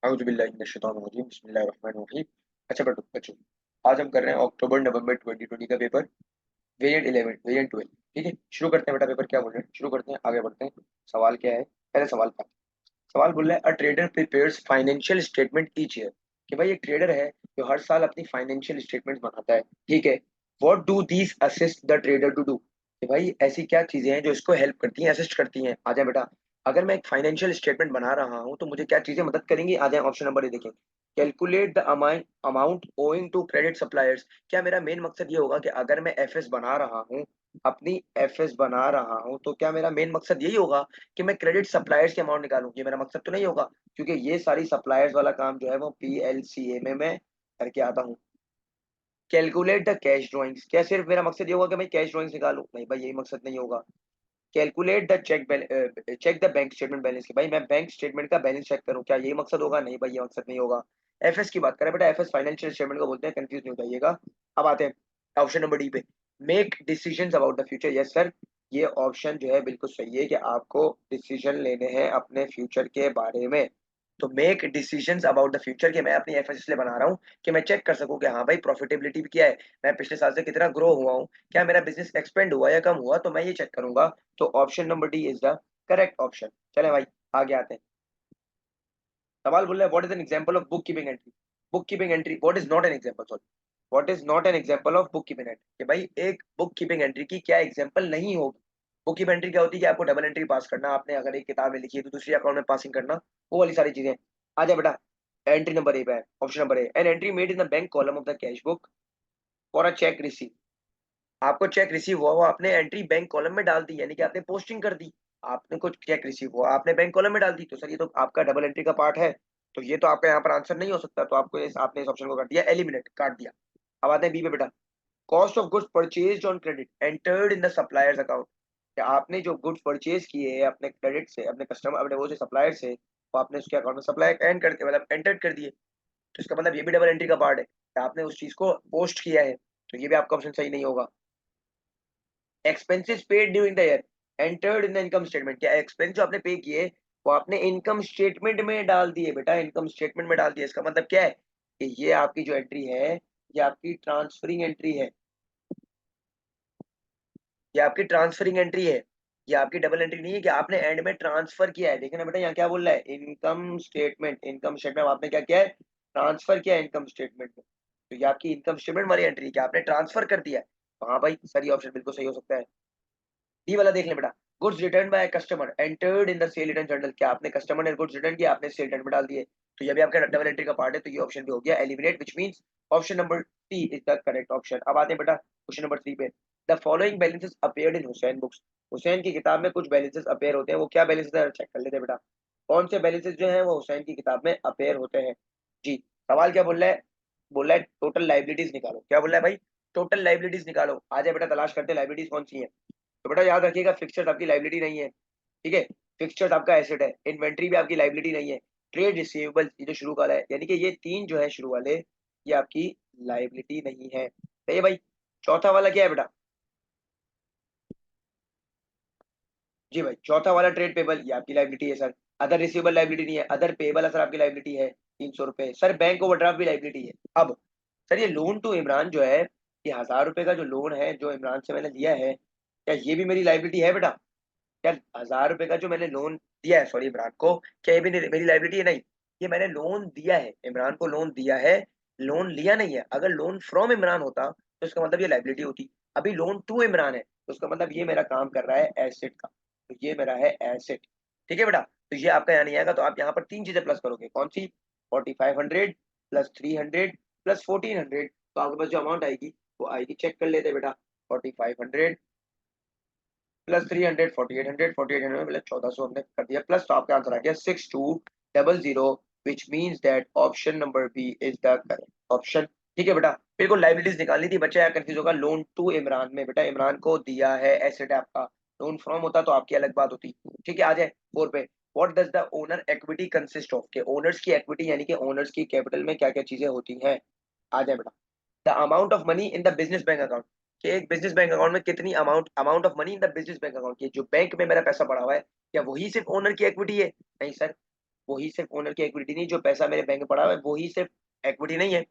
औज़ु बिल्लाहि मिनश शैतानिर रजीम बिस्मिल्लाहिर रहमानिर रहीम। अच्छा बटू बच्चों, आज हम कर रहे हैं अक्टूबर नवंबर 2020 का पेपर, वेरिएंट 11 वेरिएंट 12। ठीक है, शुरू करते हैं बेटा। पेपर क्या बोल रहे हैं, शुरू करते हैं, आगे बढ़ते हैं। सवाल क्या है, पहले सवाल का सवाल बोल रहा है, a trader prepares financial statement each year. कि भाई एक ट्रेडर है जो हर साल अपनी फाइनेंशियल स्टेटमेंट बनाता है। ठीक है, what do these assist the trader to do. कि भाई ऐसी क्या चीजें हैं जो इसको हेल्प करती हैं, असिस्ट करती हैं। आ जाए बेटा, अगर मैं एक फाइनेंशियल स्टेटमेंट बना रहा हूं तो मुझे क्या चीजें मदद करेंगी। आ जाए ऑप्शन नंबर ए देखें, calculate the amount owing to credit suppliers. क्या मेरा मेन मकसद ये होगा कि अगर मैं एफएस बना रहा हूँ, अपनी एफएस बना रहा हूँ, तो क्या मेरा मेन मकसद यही होगा कि मैं क्रेडिट सप्लायर्स के अमाउंट निकालूं। ये मेरा मकसद तो नहीं होगा, क्योंकि ये सारी सप्लायर्स वाला काम जो है वो पीएलसीए में मैं करके आता हूँ। कैलकुलेट द कैश ड्राइंग्स, क्या सिर्फ मेरा मकसद ये होगा कि मैं कैश ड्राइंग्स निकालूं। नहीं भाई, यही मकसद नहीं होगा। Calculate the check the bank statement balance, कि भाई मैं बैंक स्टेटमेंट का बैलेंस चेक करूं, क्या यही मकसद होगा। नहीं भाई, ये मकसद नहीं होगा। एफएस की बात करें बेटा, एफएस फाइनेंशियल स्टेटमेंट को बोलते हैं, कंफ्यूज नहीं हो जाइएगा। अब आते हैं ऑप्शन नंबर डी पे, make decisions about the future. Yes sir, ये ऑप्शन जो है बिल्कुल सही है कि आपको डिसीजन लेने हैं अपने फ्यूचर के बारे में। तो make decisions about the future, कि मैं अपनी एफएस इसलिए बना रहा हूँ कि मैं चेक कर सकूं कि हाँ भाई प्रॉफिटेबिलिटी भी क्या है, मैं पिछले साल से कितना ग्रो हुआ हूँ, क्या मेरा बिजनेस एक्सपेंड हुआ या कम हुआ, तो मैं ये चेक करूंगा। तो option number D is the correct option. चले भाई, आगे आते हैं। सवाल बोल रहा है, what is an example of book keeping entry. Book keeping entry, what is not an example, sorry, what is not an example of book keeping entry. कि भाई एक बुक कीपिंग एंट्री की क्या एग्जांपल नहीं होगी। बुक कीपिंग एंट्री क्या होती है कि आपको डबल एंट्री पास करना, आपने अगर एक किताब में लिखी है तो दूसरी अकाउंट में पासिंग करना, वो वाली सारी चीजें। आ जाए बेटा, एंट्री नंबर ए पे है, option number A, an entry made in the bank column of the cash book for a check receive. आपको चेक रिसीव हुआ, वो आपने एंट्री बैंक कॉलम में डाल दी, यानी कि आपने पोस्टिंग कर दी। आपने कुछ चेक रिसीव हुआ, आपने बैंक कॉलम में डाल दी, तो सर ये तो आपका डबल एंट्री का पार्ट है। तो ये तो आपका यहाँ पर आंसर नहीं हो सकता, तो आपको आपने इस ऑप्शन को कर दिया एलिमिनेट, काट दिया। अब आते हैं बी पे बेटा, cost of goods purchased on credit entered in the suppliers account. कि आपने जो गुड्स परचेज किए हैं अपने क्रेडिट से, अपने कस्टमर, अपने वो से सप्लायर से, वो आपने उसके अकाउंट में सप्लाई एंड कर दिया, मतलब एंटर कर दिए। तो इसका मतलब ये भी डबल एंट्री का पार्ट है कि आपने उस चीज को पोस्ट किया है। तो ये भी आपका ऑप्शन सही नहीं होगा। Expenses paid during the year entered in the income statement. क्या एक्सपेंस जो आपने पे किए वो आपने इनकम स्टेटमेंट में डाल दिए बेटा, इनकम स्टेटमेंट में डाल दिए। इसका मतलब क्या है कि ये आपकी जो एंट्री है, ये आपकी ट्रांसफरिंग एंट्री है, ये आपकी ट्रांसफरिंग एंट्री है। ये आपकी डबल एंट्री नहीं है कि आपने एंड में ट्रांसफर किया है। देखना बेटा, यहाँ क्या बोल रहा है, इनकम स्टेटमेंट, इनकम स्टेटमेंट में आपने क्या किया है, ट्रांसफर किया है इनकम स्टेटमेंट में। तो ये आपकी इनकम स्टेटमेंट वाली एंट्री कि आपने ट्रांसफर कर दिया है। तो हाँ भाई, सर ये ऑप्शन बिल्कुल सही हो सकता है। डी वाला देख ले बेटा, goods return by customer entered in the cell return journal. क्या आपने कस्टमर ने गुड्स रिटर्न किया, आपने सेल रिटर्न में डाल दिए। तो ये भी आपका डबल एंट्री का पार्ट है, तो ये ऑप्शन भी हो गया eliminate, which means option number C is the correct option. अब आते हैं बेटा क्वेश्चन नंबर 3 पे, the following balances appeared in Hussain books. Hussain की किताब में कुछ बैलेंसेस अपीयर होते हैं, वो क्या बैलेंसेस है चेक कर लेते हैं बेटा। कौन से बैलेंसेस जो है वो हुसैन की किताब में अपीयर होते हैं। जी, सवाल क्या बोल रहा है, बोल रहा है टोटल लाइबिलिटीज निकालो। क्या बोल रहा है भाई, टोटल लाइबिलिटीज निकालो। आ जाए बेटा, तलाश करते हैं लाइबिलिटीज कौन सी है। तो बेटा याद रखिएगा, फिक्सचर्स आपकी लाइबिलिटी नहीं है। ठीक है, फिक्सचर्स आपका एसेट है, इन्वेंट्री भी आपकी लाइबिलिटी नहीं है। ट्रेड रिसीवेबल, ये जो शुरू वाला है, यानी कि ये तीन जो है शुरू वाले, ये आपकी लाइबिलिटी नहीं है। सही है भाई। चौथा वाला क्या है बेटा, जी भाई चौथा वाला ट्रेड पेबल, ये आपकी लाइबिलिटी है सर। अदर रिसीवेबल लाइबिलिटी नहीं है, अदर पेबल है सर आपकी लाइबिलिटी है 300 रुपए सर। बैंक ओवरड्राफ्ट भी लाइबिलिटी है। अब सर ये लोन टू इमरान जो है, ये 1000 रुपए का जो लोन है जो इमरान से मैंने लिया है, क्या ये भी मेरी लाइबिलिटी है बेटा। यार 1000 रुपए का जो मैंने लोन दिया है, सॉरी इमरान को, क्या ये भी मेरी लाइबिलिटी है। नहीं, ये मैंने लोन दिया है, इमरान को लोन दिया है, लोन लिया नहीं है। अगर लोन फ्रॉम इमरान होता तो इसका मतलब ये लाइबिलिटी होती। अभी लोन टू इमरान है, तो उसका मतलब ये मेरा काम कर रहा है एसेट का, तो ये मेरा है एसेट। ठीक है बेटा, तो ये आपका यहाँ नहीं आएगा। तो आप यहाँ पर तीन चीजें प्लस करोगे, कौन सी, 4500 प्लस 300 प्लस 1400, तो आपके पास जो अमाउंट आएगी वो आएगी, चेक कर लेते हैं बेटा। 4500 प्लस 300, 4800, 4800 मतलब 1400 हमने कर दिया प्लस, तो आपका आंसर आ गया 6200, which means that option number B is the correct option. ठीक है बेटा, मेरे को लाइबिलिटीज निकालनी थी, बच्चा यार कंफ्यूज होगा। लोन टू इमरान में बेटा इमरान को दिया है एसेट है आपका, लोन फ्रॉम होता तो आपकी अलग बात होती। ठीक है, आ जाए फोर पे, what does the owner equity consist of. के ओनर्स की इक्विटी यानी कि ओनर्स की कैपिटल में क्या क्या चीजें होती हैं। आ जाए बेटा, the amount of money in the business bank account, कि एक बिजनेस बैंक अकाउंट में कितनी amount, amount of money in the business bank account, की जो बैंक में मेरा पैसा पड़ा हुआ है, क्या वही सिर्फ ओनर की इक्विटी है। नहीं सर, वही सिर्फ ओनर की इक्विटी नहीं, जो पैसा मेरे बैंक में पड़ा हुआ है वही सिर्फ इक्विटी नहीं है।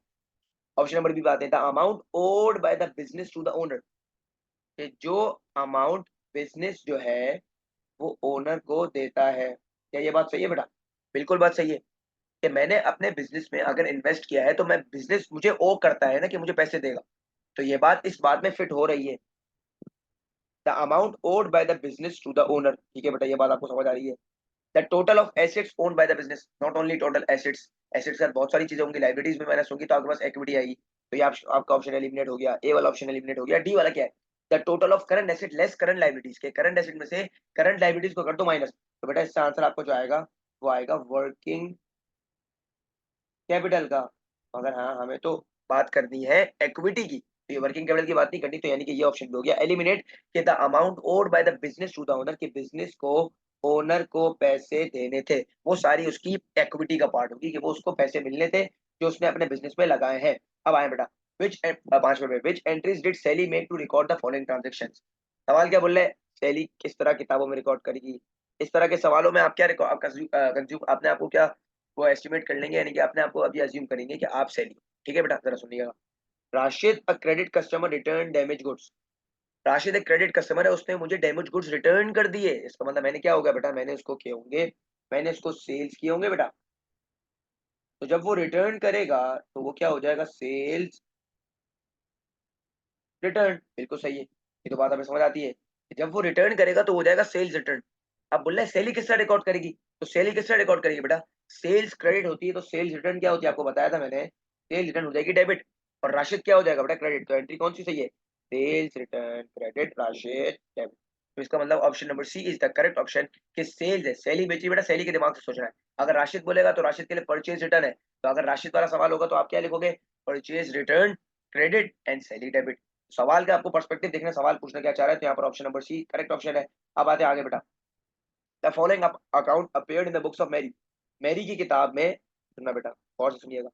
ऑप्शन नंबर बी बात है, the amount owed by the business to the owner, कि जो अमाउंट बिजनेस जो है वो ओनर को देता है। क्या ये बात सही है बेटा? बिल्कुल बात सही है, कि मैंने अपने बिजनेस में अगर इन्वेस्ट किया है तो मैं बिजनेस मुझे ओ करता है ना कि मुझे पैसे देगा। तो ये बात इस बात में फिट हो रही है, the amount owed by the business to the owner. ठीक है बेटा, ये बात आपको समझ आ रही है। The total of assets owned by the business, not only total assets, assets का बहुत सारी चीजें होंगी, लाइबिलिटीज भी मैंने होंगी, तो आपके पास इक्विटी आएगी। तो ये आपका ऑप्शन एलिमिनेट हो गया, ए वाला ऑप्शन एलिमिनेट हो गया। डी वाला क्या है, the total of current asset less current liabilities, के करंट एसेट में से करंट लाइबिलिटीज को कर दो माइनस। तो बेटा इसका आंसर आपको जो आएगा वो आएगा वर्किंग कैपिटल का। अगर हाँ हमें तो बात करनी है इक्विटी की, तो ये वर्किंग कैपिटल की बात नहीं करनी, तो यानी कि ये ऑप्शन भी हो गया एलिमिनेट, कि the amount owed by the business to the owner, कि बिजनेस को ओनर को पैसे देने थे, वो सारी उसकी इक्विटी का पार्ट होगी, कि वो उसको पैसे मिलने थे जो उसने अपने बिजनेस में लगाए हैं। अब आए बेटा, विच पांचवे में, which entries did Sally make to record the following transaction. सवाल क्या बोल रहे हैं, सेली किस तरह किताबों में रिकॉर्ड करेगी। इस तरह के सवालों में आप क्या रिकॉर्ड कंज्यूम, आपने आपको क्या वो एस्टिमेट कर लेंगे, यानी कि अपने आप को अभी अज्यूम करेंगे कि आप सेल। ठीक है बेटा, जरा सुनिएगा। Rashid a credit customer return damage goods, Rashid एक क्रेडिट कस्टमर है, उसने मुझे डैमेज गुड्स रिटर्न कर दिए। इसका मतलब मैंने क्या होगा बेटा, मैंने उसको किए होंगे, मैंने उसको सेल्स किए होंगे बेटा। तो जब वो रिटर्न करेगा तो वो क्या हो जाएगा, सेल्स रिटर्न। बिल्कुल सही है, ये तो बात हमें समझ आती है कि जब वो रिटर्न करेगा तो हो जाएगा सेल्स रिटर्न। अब बोल रहे हैं सेल ही किस तरह रिकॉर्ड करेगी, तो सेल ही किस तरह रिकॉर्ड करेगी बेटा, सेल्स क्रेडिट होती है तो सेल्स रिटर्न क्या होती है, आपको बताया था मैंने, सेल्स रिटर्न हो जाएगी डेबिट, और राशिद क्या हो जाएगा बेटा, क्रेडिट। तो एंट्री कौन सी सही है, sales return credit Rashid debit. तो इसका मतलब option number C is the correct option, कि सेल्स है, सेल ही बेची बेटा, सेल ही के दिमाग से सोचना है। अगर राशिद बोलेगा तो राशिद के लिए परचेज रिटर्न है, तो अगर राशिद वाला सवाल होगा तो आप क्या लिखोगे, purchase return credit and sale debit. सवाल का आपको पर्सपेक्टिव देखना, सवाल पूछना क्या चाह रहा है, तो यहाँ पर option number C correct option है। अब आते हैं आगे बेटा, the following account appeared in the books of Mary, Mary की किताब में, सुनना बेटा और से सुनिएगा,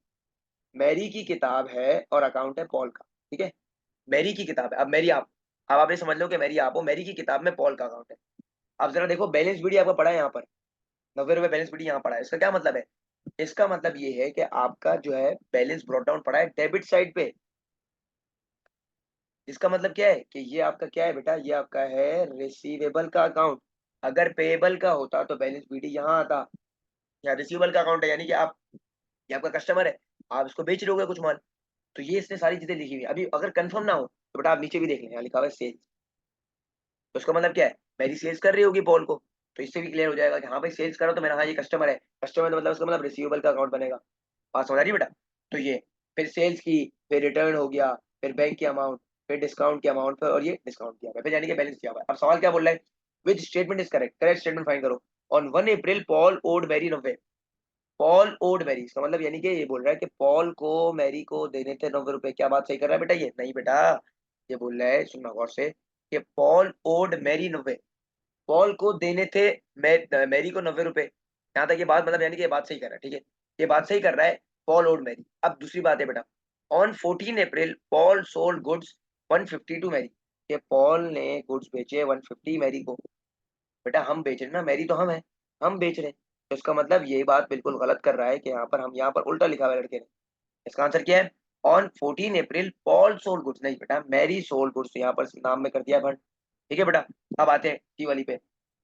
मैरी की किताब है और अकाउंट है पॉल का। ठीक है, मैरी की किताब है, अब मैरी आप ये समझ लो कि मैरी आप हो, मैरी की किताब में पॉल का अकाउंट है। अब जरा देखो बैलेंस बीडी आपका पड़ा है यहाँ पर, 90 रुपए बैलेंस बीडी यहाँ पड़ा है, इसका क्या मतलब है, इसका मतलब ये है कि आपका जो है बैलेंस ब्रॉट डाउन पड़ा है डेबिट साइड पे। इसका मतलब क्या है कि ये आपका क्या है बेटा, ये आपका है रिसीवेबल का अकाउंट। अगर पेएबल का होता तो बैलेंस बीडी यहाँ आता, या रिसीवेबल का अकाउंट है, यानी कि आप, ये आपका कस्टमर है, आप इसको बेच रहे होगे कुछ माल, तो ये इसने सारी चीजें लिखी हुई है। अभी अगर कंफर्म ना हो तो बेटा आप नीचे भी देख लें, यहाँ लिखा हुआ है सेल्स, तो इसका मतलब क्या है, मेरी सेल्स कर रही होगी पॉल को, तो इससे भी क्लियर हो जाएगा कि हाँ भाई सेल्स करो तो मेरा, हाँ ये कस्टमर है, कस्टमर तो मतलब इसका मतलब रिसीवेबल का अकाउंट बनेगा। बात समझ आ रही है बेटा? तो ये फिर सेल्स की, फिर रिटर्न हो गया, फिर बैंक की अमाउंट, फिर डिस्काउंट की अमाउंट, फिर और ये डिस्काउंट किया हुआ है, फिर यानी कि बैलेंस किया हुआ है। अब सवाल क्या बोल रहा है, which statement is correct, correct statement find करो। On 1 April Paul owed Mary 90, Paul owed Mary, इसका मतलब यानी कि ये बोल रहा है कि पॉल को मैरी को देने थे 90 रुपए। क्या बात सही कर रहा है बेटा, ये नहीं बेटा, ये बोल रहा है, सुनना गौर से, कि पॉल ओड मैरी 90, पॉल को देने थे मैरी को 90 रुपए। यहाँ तक ये बात मतलब यानी कि ये बात सही कर रहा है, ठीक है, ये बात सही कर रहा है, पॉल ओड मैरी। अब दूसरी बात है बेटा, on 14 April Paul sold goods 150 to Mary, ये पॉल ने गुड्स बेचे 150 मैरी को। बेटा हम बेच रहे हैं ना, मैरी तो हम है, हम बेच रहे हैं, तो इसका मतलब ये बात बिल्कुल गलत कर रहा है कि यहाँ पर हम, यहाँ पर उल्टा लिखा हुआ है लड़के ने। इसका आंसर क्या है, on 14 April Paul sold goods, नहीं बेटा मैरी सोल्ड गुड्स, यहाँ पर नाम में कर दिया भर। ठीक है बेटा, अब आते हैं टी वाली पे।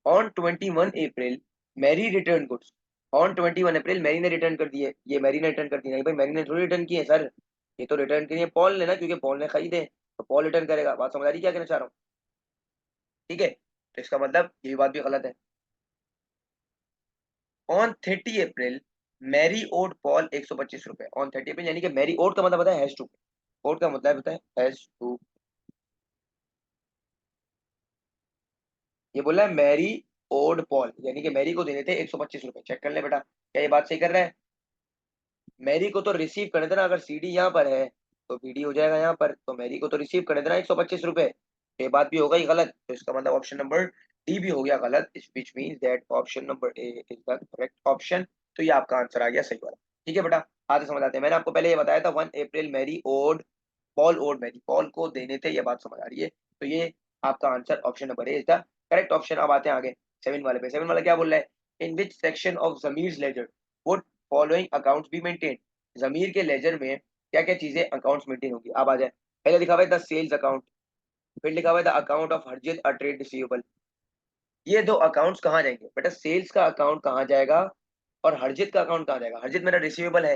On 21 April Mary return goods, on 21 April Mary ने रिटर्न कर दिए, ये मैरी ने रिटर्न कर दिए, नहीं भाई मैरी ने थोड़ी रिटर्न किए सर, ये तो रिटर्न किए पॉल ने ना, क्योंकि पॉल ने खरीदे तो पॉल रिटर्न करेगा। बात समझ आ रही है क्या कहना चाह रहा हूँ? ठीक है, तो इसका मतलब ये बात भी गलत है। On 30 April Mary owed Paul 125 रुपए, ऑन 30 अप्रैल, यानी कि मैरी ओड का मतलब होता है हैज टू, ओड का मतलब होता है हैज टू, ये बोला है मैरी ओड पॉल, यानी कि मैरी को देने थे 125 रुपए। चेक कर ले बेटा, क्या ये बात सही कर रहा है, मैरी को तो रिसीव करने देना, अगर सीडी यहाँ पर है तो बीडी हो जाएगा यहाँ पर, तो मैरी को तो रिसीव करने देना 125 रुपए, ये बात भी होगा ही गलत, तो इसका मतलब ऑप्शन नंबर डी भी हो गया गलत, विच means that option number A is the correct option. तो ये आपका आंसर आ गया सही वाला। ठीक है बेटा, आगे समझ आते हैं, मैंने आपको पहले ये बताया था 1 April Mary owed Paul owed Mary, Paul को देने थे, ये बात समझ आ रही है, तो ये आपका answer option number A is the correct option. अब आते हैं आगे 7 वाले पे, 7 वाला क्या बोल रहा है, in which section of Zameer ledger would following accounts be maintain. Zameer के लेजर में क्या क्या चीजें अकाउंट्स मेंटेन होगी, अब आ जाए। पहले लिखा हुआ है द सेल्स अकाउंट, फिर लिखा हुआ है the account of Harjit a trade receivable. ये दो अकाउंट्स कहाँ जाएंगे बेटा, सेल्स का अकाउंट कहाँ जाएगा और हरजित का अकाउंट कहाँ जाएगा। हरजित मेरा रिसीवेबल है,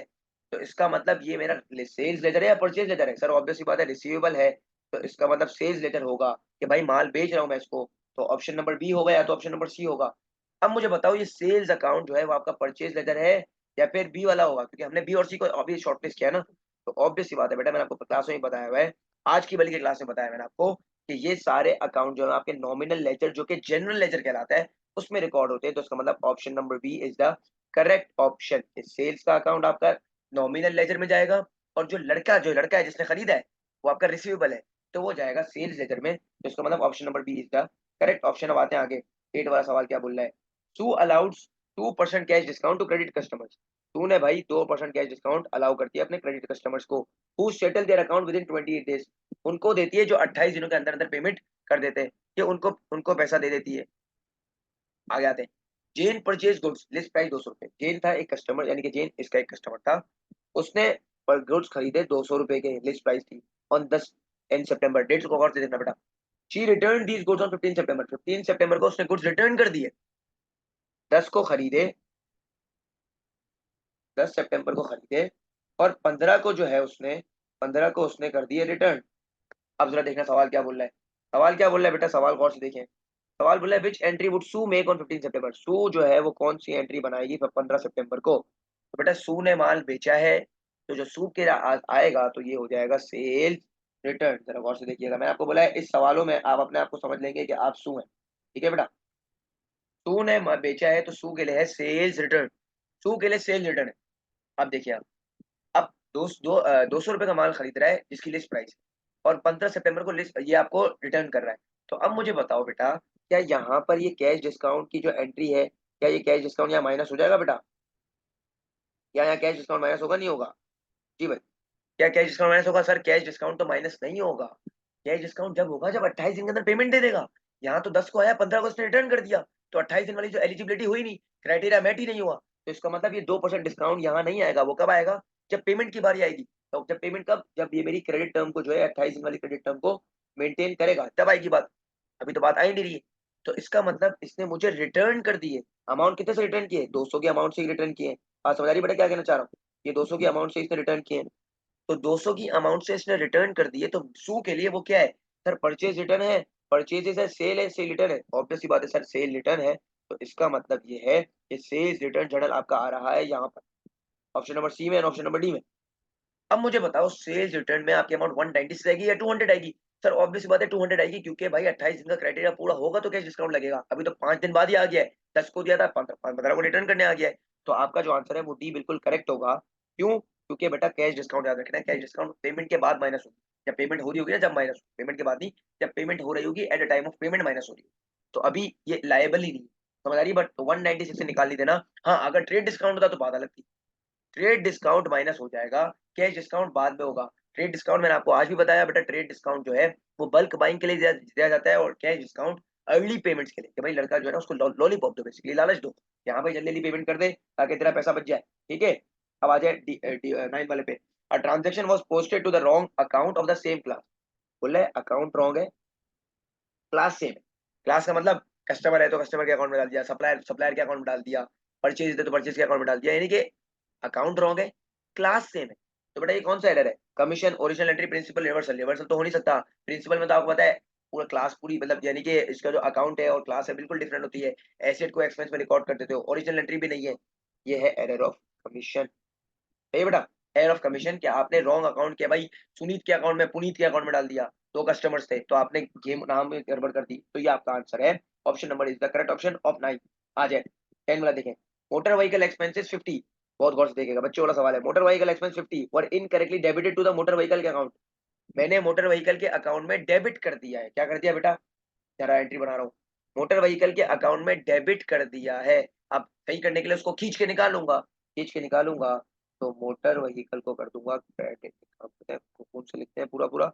तो इसका मतलब ये मेरा सेल्स लेटर है या परचेज लेटर है, सर ऑब्वियस सी बात है रिसीवेबल है, तो इसका मतलब सेल्स लेटर होगा कि भाई माल बेच रहा हूँ मैं इसको, तो ऑप्शन नंबर बी होगा या तो ऑप्शन नंबर सी होगा। अब मुझे बताओ ये सेल्स अकाउंट जो है वो आपका परचेज लेटर है या फिर बी वाला होगा, क्योंकि हमने बी और सी को अभी शॉर्टलिस्ट किया है ना, तो ऑब्वियस सी बात है बेटा, मैंने आपको क्लास में ही बताया हुआ है, आज की बल्कि की क्लास में बताया मैंने आपको कि ये सारे अकाउंट जो है आपके नॉमिनल लेजर जो कि जनरल लेजर कहलाता है उसमें रिकॉर्ड होते हैं, तो इसका मतलब option number B is the correct option. Sales का अकाउंट आपका नॉमिनल लेजर में जाएगा और जो लड़का है जिसने खरीदा है वो आपका रिसीवेबल है, तो वो जाएगा सेल्स लेजर में, तो इसका मतलब option number B is the correct option. अब आते हैं आगे, 8 वाला सवाल क्या बोल रहा है। Sue allows 2% cash discount to credit customers. तूने भाई 2% कैश डिस्काउंट अलाउ करती है अपने क्रेडिट कस्टमर्स को, who settle their account within 28 days. उनको देती है जो 28 दिनों के अंदर अंदर पेमेंट कर देते हैं, कि उनको उनको पैसा दे देती है। आगे आते हैं, जेन परचेज गुड्स लिस्ट प्राइस 200 रुपए। जेन था एक कस्टमर, यानी कि जेन इसका एक कस्टमर था, उसने पर गुड्स खरीदे 200 रुपए के, लिस्ट प्राइस थी ऑन 10 सितंबर। डेट्स को गौर से देखना बेटा। She return these goods on 15 सितंबर। 15 सितंबर को उसने गुड्स रिटर्न कर दिए, 10 को खरीदे, 10 सितंबर को खरीदे और 15 को जो है उसने 15 को उसने कर दिए रिटर्न। अब जरा देखना सवाल क्या बोल रहा है। सवाल क्या बोल रहा है बेटा, सवाल गौर से देखें। सवाल बोला है which entry would Sue make on 15 September. Sue जो है वो कौन सी एंट्री बनाएगी 15 सितंबर को, तो बेटा सू ने माल बेचा है, तो जो सू के आएगा तो ये हो जाएगा सेल्स रिटर्न। जरा गौर से देखिएगा, मैंने आपको बोला है इस सवालों में आप अपने आप को समझ लेंगे कि आप सू हैं, ठीक है बेटा। सू ने बेचा है तो सू के लिए है सेल्स रिटर्न, सू के लिए सेल्स रिटर्न है। अब देखिए आप, अब 200 रुपए का माल खरीद रहा है जिसकी लिस्ट प्राइस, और 15 सितंबर को लिस्ट ये आपको रिटर्न कर रहा है। तो अब मुझे बताओ बेटा, क्या यहाँ पर ये कैश डिस्काउंट की जो एंट्री है, क्या ये कैश डिस्काउंट यहाँ माइनस हो जाएगा बेटा, क्या यहाँ कैश डिस्काउंट माइनस होगा नहीं होगा। जी भाई, क्या कैश डिस्काउंट माइनस होगा, सर कैश डिस्काउंट तो माइनस नहीं होगा। कैश डिस्काउंट जब होगा जब 28 दिन के अंदर पेमेंट दे देगा। यहाँ तो 10 को आया, 15 को उसने रिटर्न कर दिया, तो 28 दिन वाली जो एलिजिबिलिटी हुई नहीं, क्राइटेरिया मैट ही नहीं हुआ, तो इसका मतलब ये 2% डिस्काउंट यहाँ नहीं आएगा। वो कब आएगा, जब पेमेंट की बारी आएगी। तो जब पेमेंट कब, जब ये मेरी क्रेडिट टर्म को जो है 28 दिन वाली क्रेडिट टर्म को मेंटेन करेगा तब आएगी बात, अभी तो बात आई नहीं रही है। तो इसका मतलब इसने मुझे रिटर्न कर दिए, अमाउंट कितने से रिटर्न किए, 200 के अमाउंट से ही रिटर्न किए। बात समझ आ रही है बेटा क्या कहना चाह रहा हूँ, ये 200 की अमाउंट से इसने रिटर्न किए, तो 200 की अमाउंट से इसने रिटर्न कर दिए, तो सू के लिए वो क्या है सर, परचेज रिटर्न है। परचेज है, सेल है, सेल रिटर्न है, ऑब्वियस सी बात है सर सेल रिटर्न है, तो इसका मतलब ये है कि सेल्स रिटर्न जर्नल आपका आ रहा है यहाँ पर ऑप्शन नंबर सी में और ऑप्शन नंबर डी में। अब मुझे बताओ सेल्स रिटर्न में आपकी अमाउंट 196 आएगी या 200 आएगी। सर ऑब्वियस बात है 200 आएगी, क्योंकि भाई 28 दिन का क्राइटेरिया पूरा होगा तो कैश डिस्काउंट लगेगा, अभी तो 5 दिन बाद ही आ गया है, 10 को दिया था 15 को रिटर्न करने आ गया है, तो आपका जो आंसर है वो डी बिल्कुल करेक्ट होगा। क्यों, क्योंकि बेटा कैश डिस्काउंट याद रखना है, कैश डिस्काउंट पेमेंट के बाद माइनस होगी, जब पेमेंट हो रही होगी ना जब माइनस, पेमेंट के बाद नहीं, जब पेमेंट हो रही होगी at the time of payment minus हो रही है, तो अभी ये लायबल ही नहीं, समझ आ रही है। बट 196 से निकाल ली देना। हाँ अगर ट्रेड डिस्काउंट होता तो बात अलग थी, ट्रेड डिस्काउंट माइनस हो जाएगा, कैश डिस्काउंट बाद में होगा। ट्रेड डिस्काउंट मैंने आपको आज भी बताया बेटा, ट्रेड डिस्काउंट जो है वो बल्क बाइंग के लिए दिया जाता है, और कैश डिस्काउंट अर्ली पेमेंट्स के लिए, कि भाई लड़का जो है ना उसको लॉलीपॉप दो, बेसिकली लालच दो, यहाँ भाई जल्दी जल्दी पेमेंट कर दे ताकि तेरा पैसा बच जाए, ठीक है। अब आ जाए 9 वाले पे। A transaction was posted to the wrong account of the same class. बोले अकाउंट रॉन्ग है, क्लास सेम है। क्लास का मतलब कस्टमर है तो कस्टमर के अकाउंट में डाल दिया, सप्लायर सप्लायर के अकाउंट में डाल दिया, परचेज है तो परचेज के अकाउंट में डाल दिया, यानी कि अकाउंट रॉन्ग है, क्लास सेम है। तो बेटा ये कौन सा एरर है, commission, original entry, principle, reversal. Reversal तो हो नहीं सकता, प्रिंसिपल में तो आपको पता है पूरा क्लास पूरी मतलब यानी कि इसका जो अकाउंट है और क्लास है बिल्कुल डिफरेंट होती है, एसेट को एक्सपेंस में रिकॉर्ड कर देते हो, ओरिजिनल एंट्री भी नहीं है, ये है एरर ऑफ कमीशन। है बेटा, एयर ऑफ कमीशन, क्या आपने रॉन्ग अकाउंट किया भाई, सुनीत के अकाउंट में पुनीत के अकाउंट में डाल दिया, दो कस्टमर्स थे तो आपने गेम नाम में गड़बड़ कर दी, तो ये आपका आंसर है option number is the correct option of 9। आ जाए 10 वाला देखें। मोटर व्हीकल एक्सपेंसेस 50, बहुत गौर से देखिएगा, बच्चों वाला सवाल है। मोटर व्हीकल एक्सपेंस 50 और incorrectly debited to the motor vehicle के अकाउंट। मैंने मोटर व्हीकल के अकाउंट में डेबिट कर दिया है, क्या कर दिया बेटा, जरा एंट्री बना रहा हूँ, मोटर व्हीकल के अकाउंट में डेबिट कर दिया है। अब सही करने के लिए उसको खींच के निकालूंगा, खींच के निकालूंगा तो मोटर व्हीकल को कर दूंगा क्रेडिट, कौन से लिखते हैं पूरा पूरा,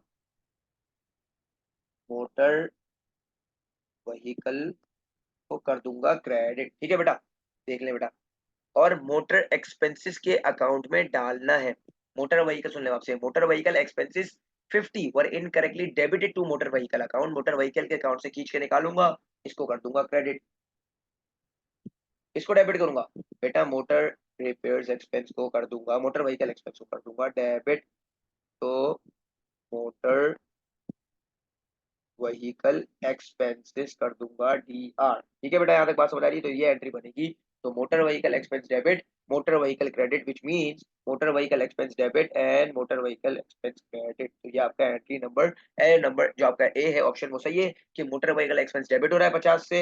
मोटर व्हीकल को कर दूंगा क्रेडिट, ठीक है बेटा। देख ले बेटा। और मोटर एक्सपेंसेस के अकाउंट में डालना है। मोटर व्हीकल सुन ले आपसे, motor vehicle expenses 50 were incorrectly debited to motor vehicle account. Motor vehicle के अकाउंट से खींच के निकालूंगा, इसको कर दूंगा क्रेडिट, इसको डेबिट करूंगा बेटा। मोटर रिपेयर्स एक्सपेंस को कर दूंगा, मोटर व्हीकल एक्सपेंस को कर दूंगा डेबिट। तो मोटर व्हीकल एक्सपेंसेस कर दूंगा DR। ठीक है बेटा, यहाँ तक बात समझ आ रही है? तो ये एंट्री बनेगी। तो motor vehicle expense debit, motor vehicle credit, which means motor vehicle expense debit and motor vehicle expense credit. तो ये आपका एंट्री नंबर ए, नंबर जो आपका ए है ऑप्शन वो सही है कि मोटर व्हीकल एक्सपेंस डेबिट हो रहा है 50 से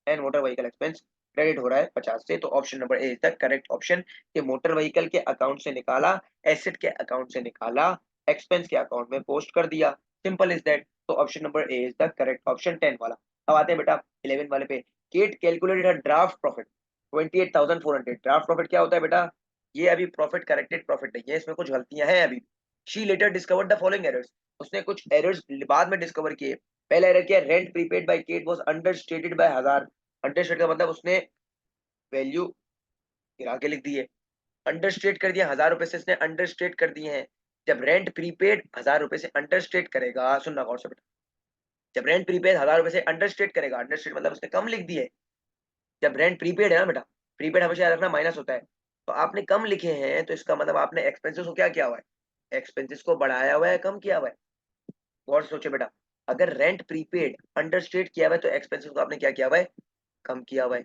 and motor vehicle expense credit हो रहा है 50 से। तो option number A is the correct option कि मोटर व्हीकल के अकाउंट से निकाला, एसेट के अकाउंट से निकाला, एक्सपेंस के अकाउंट में पोस्ट कर दिया। Simple is that. तो option number A is the correct option 10 वाला। अब आते हैं बेटा 11 वाले पे। Kate calculated a draft profit 28,400। Draft profit क्या होता है बेटा? ये अभी प्रॉफिट करेक्टेड प्रॉफिट नहीं है, इसमें कुछ गलतियां हैं अभी। She later discovered the following errors. उसने कुछ एरर्स बाद में डिस्कवर किए। पहला एरर क्या है? Rent prepaid by Kate was understated by 1000। Understate का मतलब उसने वैल्यू गिरा के लिख दी है, अंडरस्टेट कर दिया। 1000 रुपए से इसने अंडरस्टेट कर दिए हैं। जब रेंट प्रीपेड 1000 रुपए से अंडरस्टेट करेगा, सुनना गौर से बेटा, जब रेंट प्रीपेड 1000 रुपए से अंडरस्टेट करेगा, अंडरस्टेट मतलब उसने कम लिख दिए। जब रेंट प्रीपेड है ना बेटा, प्रीपेड हमेशा याद रखना माइनस होता है। तो आपने कम लिखे हैं तो इसका मतलब आपने एक्सपेंसेस को क्या किया हुआ है? एक्सपेंसेस को बढ़ाया हुआ है, कम किया हुआ है? गौर से सोचे बेटा, अगर रेंट प्रीपेड अंडरस्टेट किया हुआ है तो एक्सपेंसेस को आपने क्या किया हुआ है? कम किया हुआ है।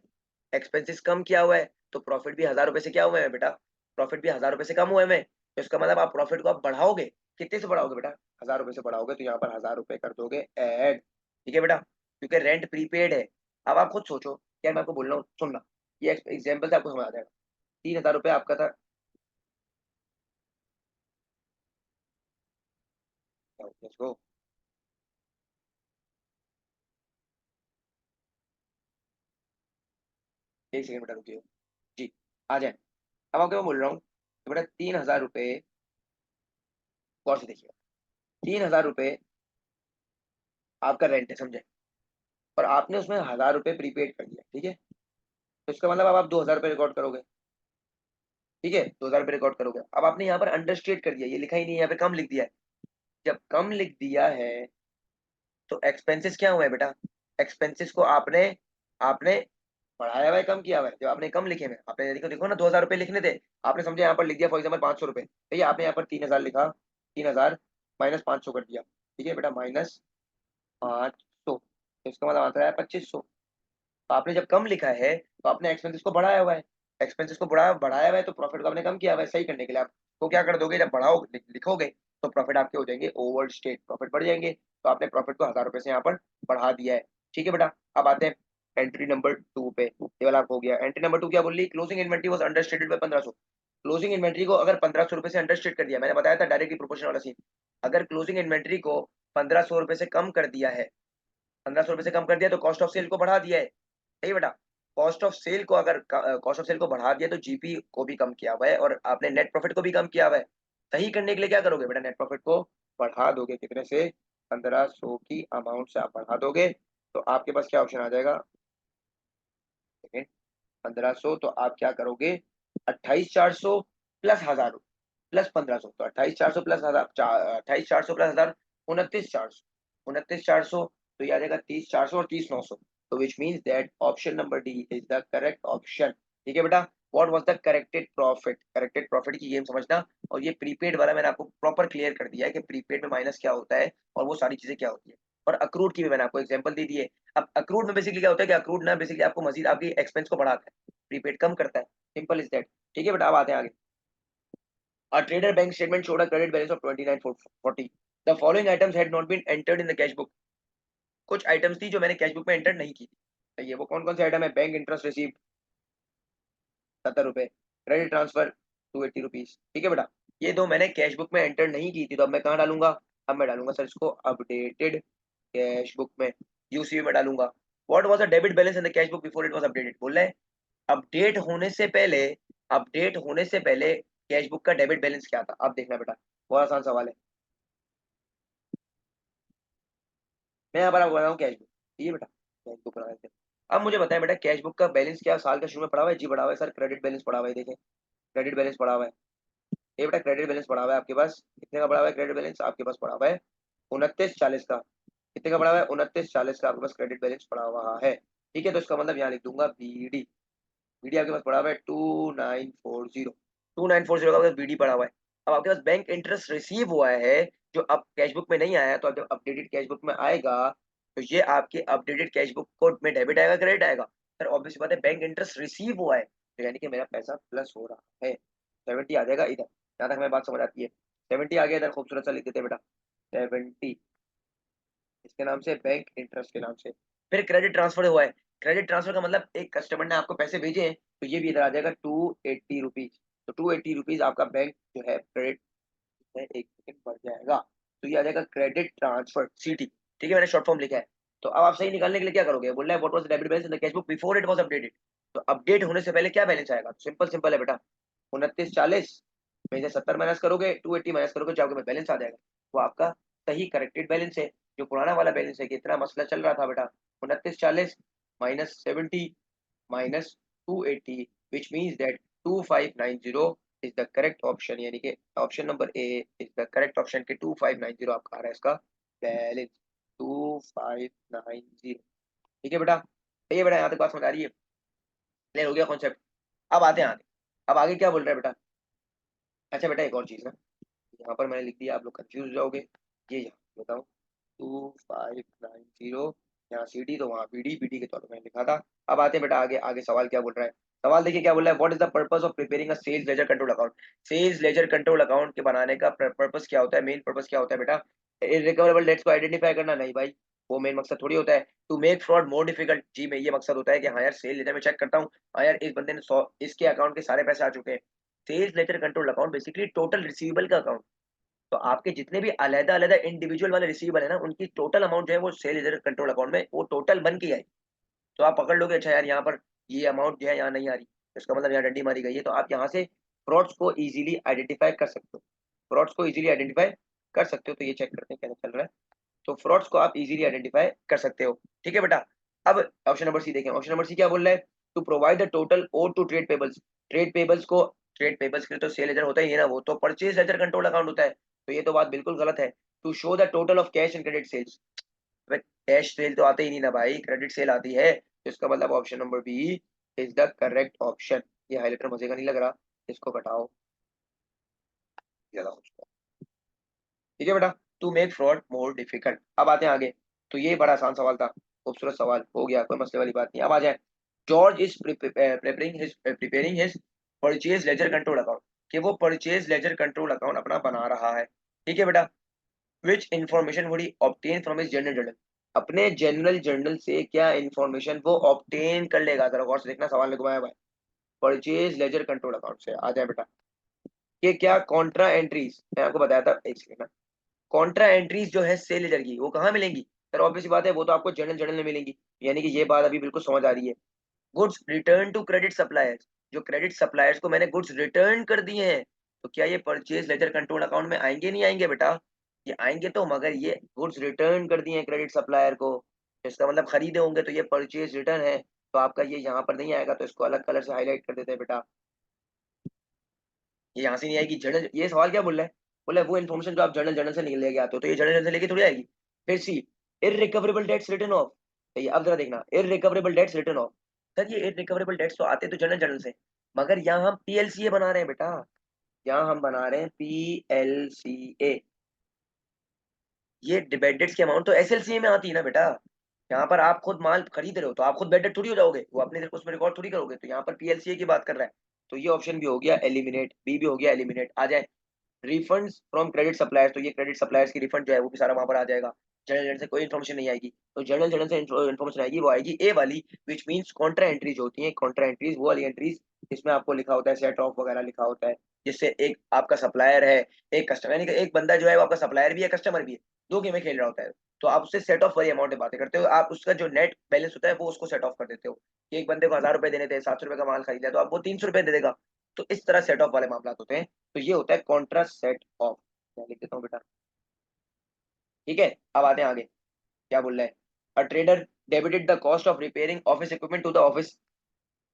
एक्सपेंसेस कम किया हुआ है तो प्रॉफिट भी 1000 रुपए से क्या हुआ है बेटा? प्रॉफिट भी 1000 रुपए से कम हुआ है। मैं तो इसका मतलब आप प्रॉफिट को आप बढ़ाओगे, कितने से बढ़ाओगे बेटा? 1000 रुपए से बढ़ाओगे। तो यहाँ पर 1000 रुपए कर दोगे ऐड। ठीक है बेटा, क्योंकि रेंट प्रीपेड है। अब आप खुद सोचो, यार मैं आपको बोल रहा हूँ सुनना, ये एग्जाम्पल से आपको समझ आ जाएगा। 3000 रुपये आपका था, इसको एक सेकंड बेटा रुकिए जी, आ जाए। अब आपको मैं बोल रहा हूँ तो बेटा 3000 रुपये, गौर से देखिए, 3000 रुपये आपका रेंट है, समझे? और आपने उसमें 1000 रुपये प्रीपेड कर दिया, ठीक है? तो इसका मतलब अब आप 2000 रुपये रिकॉर्ड करोगे। ठीक है, 2000 रुपये रिकॉर्ड करोगे। अब आपने यहाँ पर अंडरस्टेट कर दिया, ये लिखा ही नहीं है, यहाँ पे कम लिख दिया है। जब कम लिख दिया है तो एक्सपेंसेस क्या हुआ है बेटा? एक्सपेंसेस को आपने आपने बढ़ाया हुआ है, कम किया हुआ है? जब आपने कम लिखे में, आपने देखो देखो ना, 2000 रुपये लिखने थे, आपने समझे यहाँ पर लिख दिया फॉर एग्जाम्पल 500 रुपये। भैया आपने यहाँ पर 3000 लिखा, 3000 माइनस 500 कर दिया। ठीक है बेटा, माइनस 500, तो इसका मतलब आता है 2500। तो आपने जब कम लिखा है तो आपने एक्सपेंसेस को बढ़ाया हुआ है। एक्सपेंसेस को बढ़ाया बढ़ाया हुआ है तो प्रॉफिट को आपने कम किया हुआ है। सही करने के लिए आप तो क्या कर दोगे? जब बढ़ाओ लिखोगे तो प्रॉफिट आपके हो जाएंगे ओवर स्टेट, प्रॉफिट बढ़ जाएंगे। तो आपने प्रॉफिट को 1000 रुपये से यहाँ पर बढ़ा दिया है। ठीक है बेटा, अब आते हैं एंट्री नंबर 2 पे। ये वाला आपको हो गया। एंट्री नंबर 2 क्या बोल रही? Closing inventory was understated by 1500। Closing inventory को अगर 1500 रुपये से अंडरस्टेट कर दिया, मैंने बताया था डायरेक्टली प्रोपोर्शनल वाला सीन। अगर क्लोजिंग इन्वेंट्री को 1500 रुपये से कम कर दिया है, 1500 रुपये से कम कर दिया तो कॉस्ट ऑफ सेल को बढ़ा दिया है। सही बेटा, कॉस्ट ऑफ सेल को अगर कॉस्ट ऑफ सेल को बढ़ा दिया तो जीपी को भी कम किया हुआ है और आपने नेट प्रॉफिट को भी कम किया हुआ है। सही करने के लिए क्या करोगे बेटा? नेट प्रॉफिट को बढ़ा दोगे, कितने से? 1500 की अमाउंट से आप बढ़ा दोगे। तो आपके पास क्या ऑप्शन आ जाएगा? 1500, तो आप क्या करोगे? 28,400 प्लस 1000 प्लस 1500, तो 28,400 प्लस 1000, 28,400 प्लस 1000, 29,400, 29,400। तो ये आ जाएगा 30,400 और 30,900। तो विच means that option number D is the correct option. ठीक है बेटा, what was the corrected profit? Corrected profit की गेम समझना। और ये प्रीपेड वाला मैंने आपको प्रॉपर क्लियर कर दिया है कि प्रीपेड में माइनस क्या होता है और वो सारी चीजें क्या होती है। और अक्रूड की भी मैंने आपको एग्जांपल दे दी है। अब अक्रूड में बेसिकली क्या होता है कि अक्रूड ना बेसिकली आपको मजीद आपकी एक्सपेंस को बढ़ाता है, प्रीपेड कम करता है। Simple is that. ठीक है बेटा, अब आते हैं आगे। A trader bank statement showed a credit balance of 29,440. The following items had not been entered in the cash book. कुछ आइटम्स थी जो मैंने कैश बुक में एंटर नहीं की थी। तो ये वो कौन कौन से आइटम है? बैंक इंटरेस्ट रिसीव्ड 70 रुपए, क्रेडिट ट्रांसफर 280 रुपीज। ठीक है बेटा, ये दो मैंने कैश बुक में एंटर नहीं की थी, तो अब मैं कहाँ डालूंगा? अब मैं डालूंगा सर इसको अपडेटेड कैश बुक में, यूसीबी में डालूंगा। What was the debit balance in the cash book before it was updated? बोल रहे हैं अपडेट होने से पहले, अपडेट होने से पहले कैश बुक का डेबिट बैलेंस क्या था? अब देखना बेटा, बहुत आसान सवाल है। मैं यहाँ पर आपको बताऊँ कैश बुक, ठीक है बेटा, कैश बुक बना लेते हैं। अब मुझे बताएं बेटा कैश बुक का बैलेंस क्या साल का शुरू में पड़ा हुआ है? जी पड़ा हुआ है सर। क्रेडिट बैलेंस पड़ा हुआ है, देखें क्रेडिट बैलेंस पड़ा हुआ है। ये बेटा क्रेडिट बैलेंस पड़ा हुआ है आपके पास, कितने का पड़ा हुआ है क्रेडिट बैलेंस? आपके पास पड़ा हुआ है 2940 का। कितने का पड़ा हुआ है? 2940 का आपके पास क्रेडिट बैलेंस पड़ा हुआ है। ठीक है, तो इसका मतलब यहाँ लिख दूंगा बीडी। बीडी आपके पास पड़ा हुआ है 2940, 2940 का आपके पास बीडी पड़ा हुआ है। अब आपके पास बैंक इंटरेस्ट रिसीव हुआ है जो अब कैश बुक में नहीं आया है, तो जब अपडेटेड कैश बुक में आएगा तो ये आपके अपडेटेड कैश बुक कोड में डेबिट आएगा क्रेडिट आएगा? सर ऑब्वियस बात है, बैंक इंटरेस्ट रिसीव हुआ है तो यानी कि मेरा पैसा प्लस हो रहा है। 70 आ जाएगा इधर, जहां तक हमें बात समझ आती है। 70 आ गया इधर, खूबसूरत सा लिख देते हैं बेटा 70, इसके नाम से बैंक इंटरेस्ट के नाम से। फिर क्रेडिट ट्रांसफर हुआ है। क्रेडिट ट्रांसफर का मतलब एक कस्टमर ने आपको पैसे भेजे हैं तो ये भी इधर आ जाएगा 280 रुपीज। तो 280 रुपीज आपका बैंक जो है क्रेडिट है, एक सेकंड बढ़ जाएगा, तो ये आ जाएगा क्रेडिट ट्रांसफर सीटी। ठीक है, मैंने शॉर्ट फॉर्म लिखा है। तो अब आप सही निकालने के लिए क्या करोगे? बोल रहा है what was the debit balance in the cash book before it was updated. तो अपडेट होने से पहले क्या बैलेंस आएगा? सिंपल सिंपल है बेटा, 2940 में से 70 माइनस करोगे, 280 माइनस करोगे, जो आपके पास बैलेंस आ जाएगा वो आपका सही करेक्टेड बैलेंस है। जो पुराना वाला बैलेंस है कि इतना मसला चल रहा था बेटा, 2940 minus 70 minus 280, which means that 2590 is the correct option, यानी कि option number A is the correct option के 2590 आपका आ रहा है इसका बैलेंस 2590। ठीक है बेटा, ये बेटा यहाँ तक बात समझ आ रही है? क्लियर हो गया कॉन्सेप्ट? अब आते हैं आगे। अब आगे क्या बोल रहा है बेटा? अच्छा बेटा एक और चीज है, यहाँ पर मैंने लिख दिया, आप लोग कंफ्यूज हो जाओगे। ये यहाँ बताओ 2590, यहाँ सी डी तो वहाँ बी डी, बी डी के तौर पर मैंने लिखा था। अब आते हैं बेटा आगे, आगे सवाल क्या बोल रहा है? सवाल देखिए क्या बोल रहा है, what is the purpose of preparing a sales ledger control account? Sales ledger control account के बनाने का पर्पस क्या होता है? मेन पर्पस क्या होता है बेटा? इररिकवरेबल डेट्स को आइडेंटिफाई करना? नहीं भाई, वो मेन मकसद थोड़ी होता है। To make fraud more difficult, जी में ये मकसद होता है कि हाँ यार सेल लेजर में चेक करता हूँ, हाँ यार इस बंदे ने 100 इसके अकाउंट के सारे पैसे आ चुके हैं। Sales ledger control account basically total receivable का अकाउंट। तो आपके जितने भी अलग-अलग इंडिविजुअल वाले रिसीवेबल है ना, उनकी टोटल अमाउंट जो है वो सेल लेजर कंट्रोल अकाउंट में वो टोटल बन के आई। तो आप पकड़ लोगे अच्छा यार यहाँ पर ये अमाउंट जो है यहाँ नहीं आ रही, तो इसका मतलब यहाँ डंडी मारी गई है, तो आप यहाँ से फ्रॉड्स को इजीली आइडेंटिफाई कर सकते हो। फ्रॉड्स को इजीली आइडेंटिफाई कर सकते हो, तो ये चेक करते हैं क्या चल रहा है। तो फ्रॉड्स को आप इजीली आइडेंटिफाई कर सकते हो। ठीक है बेटा, अब ऑप्शन नंबर सी देखें। ऑप्शन नंबर सी क्या बोल रहा है? To provide the total owe to trade payables. Trade payables को, ट्रेड पेबल्स के लिए तो सेल लेजर होता ही है ना, वो तो परचेज लेजर कंट्रोल अकाउंट होता है। तो ये तो बात बिल्कुल गलत है। To show the total of cash and credit sales, cash sale तो आते ही नहीं ना भाई, क्रेडिट सेल आती है, तो इसका मतलब option number B is the correct option. ये हाइलाइटर मजे का नहीं लग रहा, इसको घटाओ, ज्यादा हो चुका। ठीक है बेटा, to make fraud more difficult. अब आते हैं आगे। तो ये बड़ा आसान सवाल था, खूबसूरत सवाल हो गया, कोई मसले वाली बात नहीं। अब आ जाए, George is preparing his purchase laser control account, कि वो परचेज लेजर कंट्रोल अकाउंट अपना बना रहा है। ठीक है बेटा, which information would he obtain from his general journal, अपने जनरल जर्नल से क्या इंफॉर्मेशन वो ऑब्टेन कर लेगा? जरा गौर से देखना, सवाल ने घुमाया हुआ है। परचेज लेजर कंट्रोल अकाउंट से आ जाए बेटा, ये क्या कॉन्ट्रा एंट्रीज, मैं आपको बताया था एक सेकंड, कॉन्ट्रा एंट्रीज जो है सेल लेजर की वो कहाँ मिलेंगी? सर ऑब्वियस बात है, वो तो आपको जर्नल जर्नल में मिलेंगी, यानी कि ये बात अभी बिल्कुल समझ आ रही है। Goods return to credit suppliers, जो क्रेडिट सप्लायर्स को मैंने गुड्स रिटर्न कर दिए हैं, तो क्या ये परचेज लेजर कंट्रोल अकाउंट में आएंगे? नहीं आएंगे बेटा, ये आएंगे तो, मगर ये गुड्स रिटर्न कर दिए हैं क्रेडिट सप्लायर को, तो इसका मतलब खरीदे होंगे, तो ये परचेज रिटर्न है, तो आपका ये यहाँ पर नहीं आएगा, तो इसको अलग कलर से हाईलाइट कर देते हैं बेटा, ये यहाँ से नहीं आएगी। जर्नल, ये सवाल क्या बोल रहा है? बोल रहा है वो इन्फॉर्मेशन जो आप जर्नल जर्नल से निकल लेके आते हो, तो ये जर्नल जर्नल से लेके थोड़ी आएगी। फिर C, irrecoverable debts written off, ये अब जरा देखना, irrecoverable debts written off. Sir ये इररिकवरेबल डेट्स तो आते तो जर्नल जर्नल से, मगर यहाँ हम पीएलसीए बना रहे हैं बेटा, यहाँ हम बना रहे हैं पीएलसीए। ये बेड डेट्स की अमाउंट तो एसएलसीए में आती है ना बेटा, यहाँ पर आप खुद माल खरीद रहे हो तो आप खुद बेड डेट थोड़ी हो जाओगे, वो अपने उसमें रिकॉर्ड थोड़ी करोगे, तो यहाँ पर पीएलसीए की बात कर रहा है। तो ये ऑप्शन भी हो गया एलिमिनेट, बी भी हो गया एलिमिनेट। आ जाए रिफंड्स फ्रॉम क्रेडिट सप्लायर्स, तो ये क्रेडिट सप्लायर्स की रिफंड जो है वो भी सारा वहां पर आ जाएगा। जर्नल जर्नल से कोई इन्फॉर्मेशन नहीं आएगी, तो जर्नल जर्नल से इन्फॉर्मेशन आएगी, वो आएगी ए वाली, विच मींस कॉन्ट्रा एंट्रीज होती हैं। कॉन्ट्रा एंट्रीज वो वाली एंट्रीज जिसमें आपको लिखा होता है सेट ऑफ वगैरह लिखा होता है, जिससे एक आपका सप्लायर है, एक कस्टमर, यानी कि एक बंदा जो है वो आपका सप्लायर भी है कस्टमर भी है, दो गेमें खेल रहा होता है। तो आप उससे सेट ऑफ वाली अमाउंट में बातें करते हो, आप उसका जो नेट बैलेंस होता है वो उसको सेट ऑफ कर देते हो कि एक बंदे को 1000 रुपए देने थे, 700 रुपए का माल खरीदा, तो आप वो 300 रुपए दे देगा। तो इस तरह सेट ऑफ वाले मामला होते हैं, तो ये होता है कॉन्ट्रा सेट ऑफ। मैं लिख देता हूँ बेटा, ठीक है। अब आते हैं आगे, क्या बोल रहा है? A trader debited the cost of repairing office equipment to the office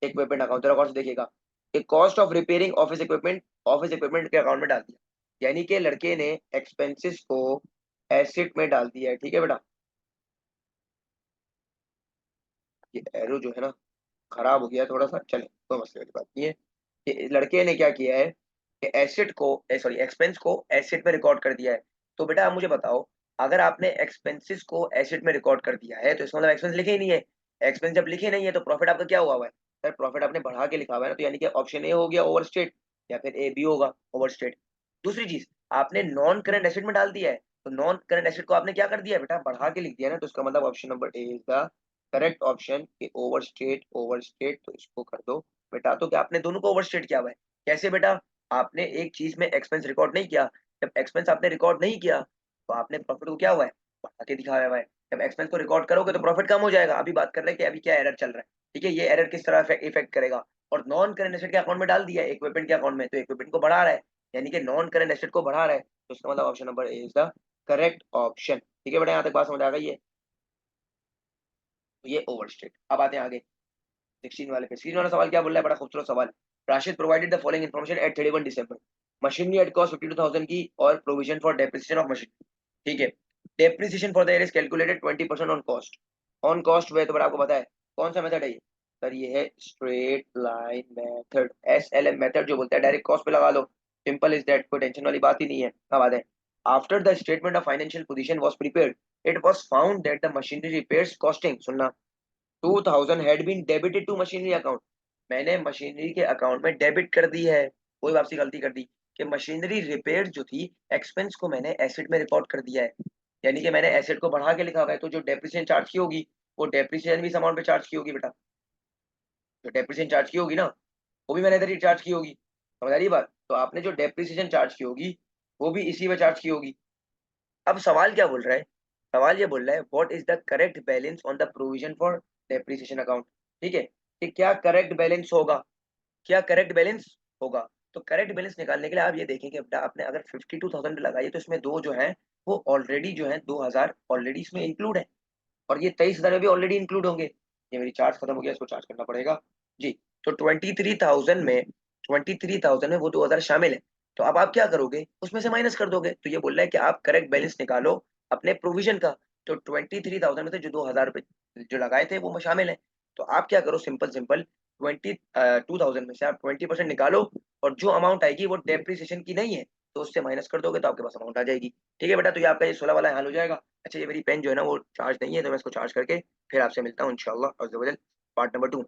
equipment account. तेरा कॉस्ट देखिएगा, एक cost of repairing office equipment के अकाउंट में डाल दिया, यानी कि लड़के ने एक्सपेंसेस को एसेट में डाल दिया है। ठीक है बेटा, ये एरो जो है ना खराब हो गया थोड़ा सा, चले कोई मसले की बात नहीं है। कि लड़के ने क्या किया है कि एसेट को सॉरी एक्सपेंस को एसेट में रिकॉर्ड कर दिया है। तो बेटा आप मुझे बताओ, अगर आपने एक्सपेंसेस को एसेट में रिकॉर्ड कर दिया है तो इसका मतलब एक्सपेंस लिखे ही नहीं है। एक्सपेंस जब लिखे नहीं है तो प्रॉफिट आपका क्या हुआ हुआ है? सर प्रॉफिट आपने बढ़ा के लिखा हुआ है ना, तो यानी कि ऑप्शन ए हो गया ओवरस्टेट, या फिर ए बी होगा ओवरस्टेट। दूसरी चीज, आपने नॉन करंट एसेट में डाल दिया है, तो नॉन करंट एसेट को आपने क्या कर दिया है बेटा, बढ़ा के लिख दिया ना, तो इसका मतलब option number A is the correct option. Overstate overstate, तो इसको कर दो बेटा। तो क्या आपने दोनों को ओवरस्टेट किया हुआ है? कैसे बेटा? आपने एक चीज में एक्सपेंस रिकॉर्ड नहीं किया, जब एक्सपेंस आपने रिकॉर्ड नहीं किया तो आपने प्रॉफिट को क्या हुआ है, बढ़ा के दिखाया हुआ है। जब एक्सपेंस को रिकॉर्ड करोगे तो प्रॉफिट कम हो जाएगा। अभी बात कर रहे हैं कि अभी क्या एरर चल रहा है, ठीक है, ये एरर किस तरह इफेक्ट करेगा। और नॉन करंट एसेट के अकाउंट में डाल दिया है इक्विपमेंट के अकाउंट में, तो इक्विपमेंट को बढ़ा रहा है, यानी कि नॉन करंट एसेट को बढ़ा रहा है, तो इसका मतलब option number A is the correct option. ठीक है बेटा, यहाँ तक बात समझ आ गई है? तो ये ओवरस्टेट। अब आते हैं आगे 16 वाले पे। 16 वाला सवाल क्या बोल रहा है, बड़ा खूबसूरत सवाल। Rashid provided the following information at 31 December. Machinery at cost 52,000 की और provision for depreciation of machine. ठीक है, depreciation for the year is calculated 20% on cost. On cost वे तो बड़ा आपको पता है कौन सा मेथड है ये? सर ये है straight line method, SLM method जो बोलता है डायरेक्ट कॉस्ट पे लगा लो। सिंपल इज दैट, कोई टेंशन वाली बात ही नहीं है। अब आते हैं, after the statement of financial position was prepared, it was found that the machinery repairs costing, सुनना, 2000 had been debited to machinery account. मैंने मशीनरी के अकाउंट में डेबिट कर दी है, कोई वापसी गलती कर दी कि मशीनरी रिपेयर जो थी एक्सपेंस को मैंने एसेट में रिकॉर्ड कर दिया है, यानी कि मैंने एसेट को बढ़ा के लिखा हुआ है। तो जो डेप्रिसिएशन चार्ज की होगी वो डेप्रिसिएशन भी इस अमाउंट पे चार्ज की होगी बेटा, जो डेप्रिसिएशन चार्ज की होगी ना वो भी मैंने इधर ही चार्ज की होगी। समझ आ रही है बात? तो आपने जो डेप्रिसिएशन चार्ज की होगी वो भी इसी में चार्ज की होगी। अब सवाल क्या बोल रहा है, सवाल ये बोल रहा है what is the correct balance on the provision for depreciation account. ठीक है, कि क्या करेक्ट बैलेंस होगा, क्या करेक्ट बैलेंस होगा। तो करेक्ट बैलेंस निकालने के लिए आप ये देखें कि बेटा आपने अगर 52,000 लगाई है तो इसमें दो जो है वो ऑलरेडी जो है 2,000 ऑलरेडी इसमें इंक्लूड है, और ये 23,000 में भी ऑलरेडी इंक्लूड होंगे। ये मेरी चार्ज खत्म हो गया, इसको चार्ज करना पड़ेगा जी। तो 23,000 में वो 2,000 शामिल है। तो अब आप क्या करोगे, उसमें से माइनस कर दोगे। तो ये बोल रहा है कि आप करेक्ट बैलेंस निकालो अपने प्रोविजन का। तो 23,000 में से जो 2,000 रुपये जो लगाए थे वो में शामिल है। तो आप क्या करो, सिंपल सिंपल 22,000 में से आप 20% निकालो, और जो अमाउंट आएगी वो डेप्रिसिएशन की नहीं है, तो उससे माइनस कर दोगे तो आपके पास अमाउंट आ जाएगी। ठीक है बेटा, तो ये आपका ये 16 वाला हल हो जाएगा। अच्छा, ये मेरी पेन जो है ना वो चार्ज नहीं है, तो मैं इसको चार्ज करके फिर आपसे मिलता हूँ इंशाल्लाह अज़्ज़ा वजल पार्ट नंबर 2।